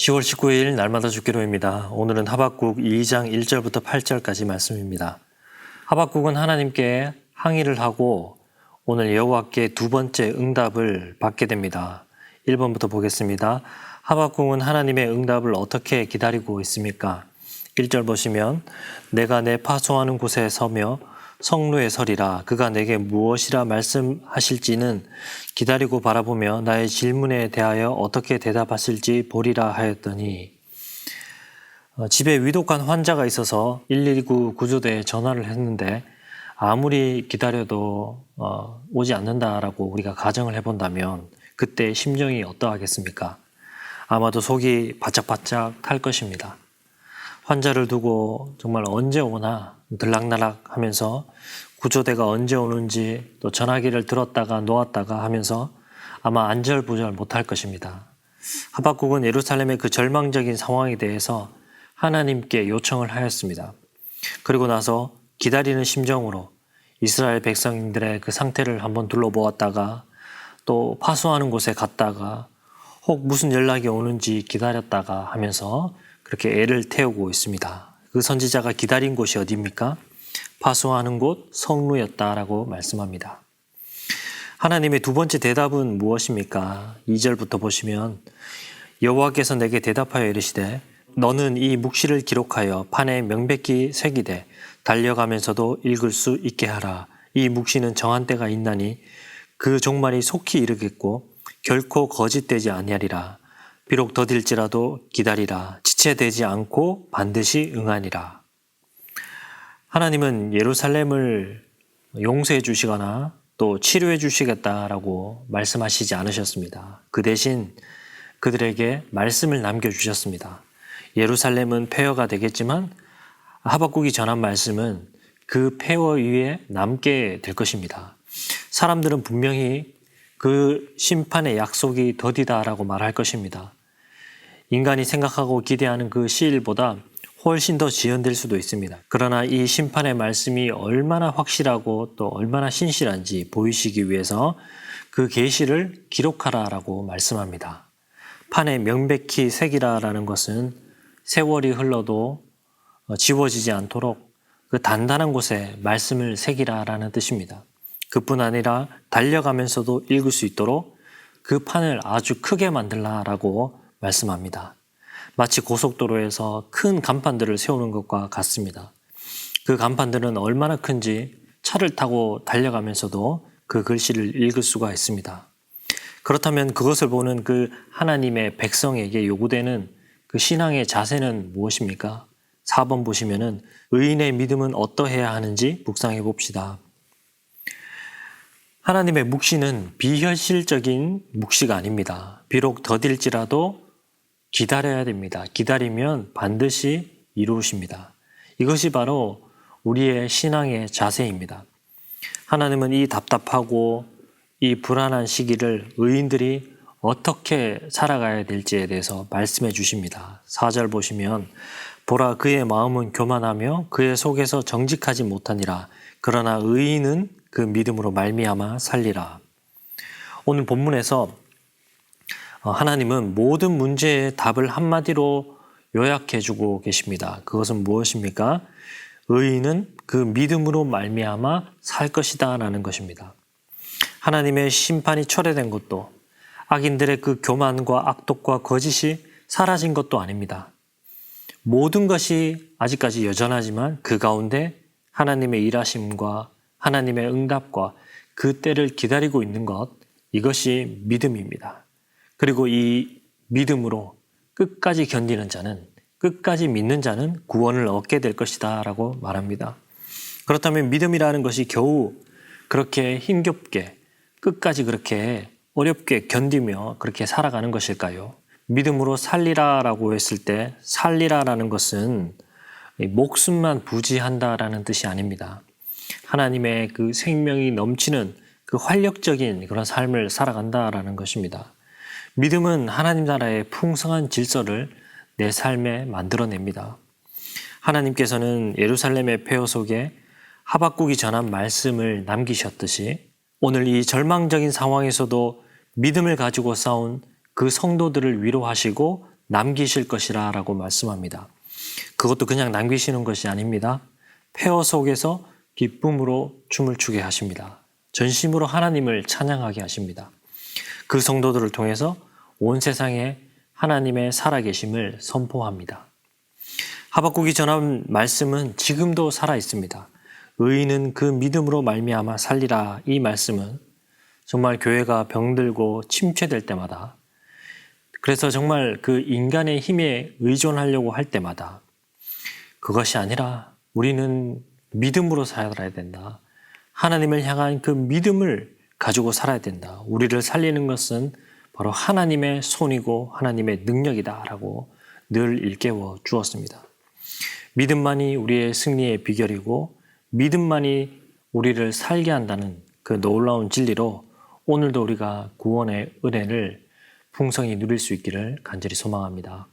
10월 19일 날마다 죽기로입니다. 오늘은 하박국 2장 1절부터 8절까지 말씀입니다. 하박국은 하나님께 항의를 하고 오늘 여호와께 두 번째 응답을 받게 됩니다. 1번부터 보겠습니다. 하박국은 하나님의 응답을 어떻게 기다리고 있습니까? 1절 보시면 내가 내 파송하는 곳에 서며 성루에 서리라. 그가 내게 무엇이라 말씀하실지는 기다리고 바라보며 나의 질문에 대하여 어떻게 대답하실지 보리라 하였더니, 집에 위독한 환자가 있어서 119 구조대에 전화를 했는데 아무리 기다려도 오지 않는다라고 우리가 가정을 해본다면 그때 심정이 어떠하겠습니까? 아마도 속이 바짝바짝 탈 것입니다. 환자를 두고 정말 언제 오나 들락날락 하면서 구조대가 언제 오는지 또 전화기를 들었다가 놓았다가 하면서 아마 안절부절 못할 것입니다. 하박국은 예루살렘의 그 절망적인 상황에 대해서 하나님께 요청을 하였습니다. 그리고 나서 기다리는 심정으로 이스라엘 백성들의 그 상태를 한번 둘러보았다가 또 파수하는 곳에 갔다가 혹 무슨 연락이 오는지 기다렸다가 하면서 그렇게 애를 태우고 있습니다. 그 선지자가 기다린 곳이 어디입니까? 파수하는 곳 성루였다라고 말씀합니다. 하나님의 두 번째 대답은 무엇입니까? 2절부터 보시면 여호와께서 내게 대답하여 이르시되 너는 이 묵시를 기록하여 판에 명백히 새기되 달려가면서도 읽을 수 있게 하라. 이 묵시는 정한 때가 있나니 그 종말이 속히 이르겠고 결코 거짓되지 아니하리라. 비록 더딜지라도 기다리라. 지체되지 않고 반드시 응하니라. 하나님은 예루살렘을 용서해 주시거나 또 치료해 주시겠다라고 말씀하시지 않으셨습니다. 그 대신 그들에게 말씀을 남겨주셨습니다. 예루살렘은 폐허가 되겠지만 하박국이 전한 말씀은 그 폐허 위에 남게 될 것입니다. 사람들은 분명히 그 심판의 약속이 더디다라고 말할 것입니다. 인간이 생각하고 기대하는 그 시일보다 훨씬 더 지연될 수도 있습니다. 그러나 이 심판의 말씀이 얼마나 확실하고 또 얼마나 신실한지 보이시기 위해서 그 계시를 기록하라라고 말씀합니다. 판에 명백히 새기라라는 것은 세월이 흘러도 지워지지 않도록 그 단단한 곳에 말씀을 새기라라는 뜻입니다. 그뿐 아니라 달려가면서도 읽을 수 있도록 그 판을 아주 크게 만들라라고 말씀합니다. 마치 고속도로에서 큰 간판들을 세우는 것과 같습니다. 그 간판들은 얼마나 큰지 차를 타고 달려가면서도 그 글씨를 읽을 수가 있습니다. 그렇다면 그것을 보는 그 하나님의 백성에게 요구되는 그 신앙의 자세는 무엇입니까? 4번 보시면은 의인의 믿음은 어떠해야 하는지 묵상해 봅시다. 하나님의 묵시는 비현실적인 묵시가 아닙니다. 비록 더딜지라도 기다려야 됩니다. 기다리면 반드시 이루십니다. 이것이 바로 우리의 신앙의 자세입니다. 하나님은 이 답답하고 이 불안한 시기를 의인들이 어떻게 살아가야 될지에 대해서 말씀해 주십니다. 4절 보시면 보라 그의 마음은 교만하며 그의 속에서 정직하지 못하니라. 그러나 의인은 그 믿음으로 말미암아 살리라. 오늘 본문에서 하나님은 모든 문제의 답을 한마디로 요약해 주고 계십니다. 그것은 무엇입니까? 의인은 그 믿음으로 말미암아 살 것이다 라는 것입니다. 하나님의 심판이 철회된 것도 악인들의 그 교만과 악독과 거짓이 사라진 것도 아닙니다. 모든 것이 아직까지 여전하지만 그 가운데 하나님의 일하심과 하나님의 응답과 그 때를 기다리고 있는 것, 이것이 믿음입니다. 그리고 이 믿음으로 끝까지 견디는 자는, 끝까지 믿는 자는 구원을 얻게 될 것이다 라고 말합니다. 그렇다면 믿음이라는 것이 겨우 그렇게 힘겹게 끝까지 그렇게 어렵게 견디며 그렇게 살아가는 것일까요? 믿음으로 살리라라고 했을 때 살리라라는 것은 목숨만 부지한다라는 뜻이 아닙니다. 하나님의 그 생명이 넘치는 그 활력적인 그런 삶을 살아간다라는 것입니다. 믿음은 하나님 나라의 풍성한 질서를 내 삶에 만들어냅니다. 하나님께서는 예루살렘의 폐허 속에 하박국이 전한 말씀을 남기셨듯이 오늘 이 절망적인 상황에서도 믿음을 가지고 싸운 그 성도들을 위로하시고 남기실 것이라 라고 말씀합니다. 그것도 그냥 남기시는 것이 아닙니다. 폐허 속에서 기쁨으로 춤을 추게 하십니다. 전심으로 하나님을 찬양하게 하십니다. 그 성도들을 통해서 온 세상에 하나님의 살아계심을 선포합니다. 하박국이 전한 말씀은 지금도 살아 있습니다. 의인은 그 믿음으로 말미암아 살리라. 이 말씀은 정말 교회가 병들고 침체될 때마다, 그래서 정말 그 인간의 힘에 의존하려고 할 때마다 그것이 아니라 우리는 믿음으로 살아야 된다. 하나님을 향한 그 믿음을 가지고 살아야 된다. 우리를 살리는 것은 바로 하나님의 손이고 하나님의 능력이다라고 늘 일깨워 주었습니다. 믿음만이 우리의 승리의 비결이고 믿음만이 우리를 살게 한다는 그 놀라운 진리로 오늘도 우리가 구원의 은혜를 풍성히 누릴 수 있기를 간절히 소망합니다.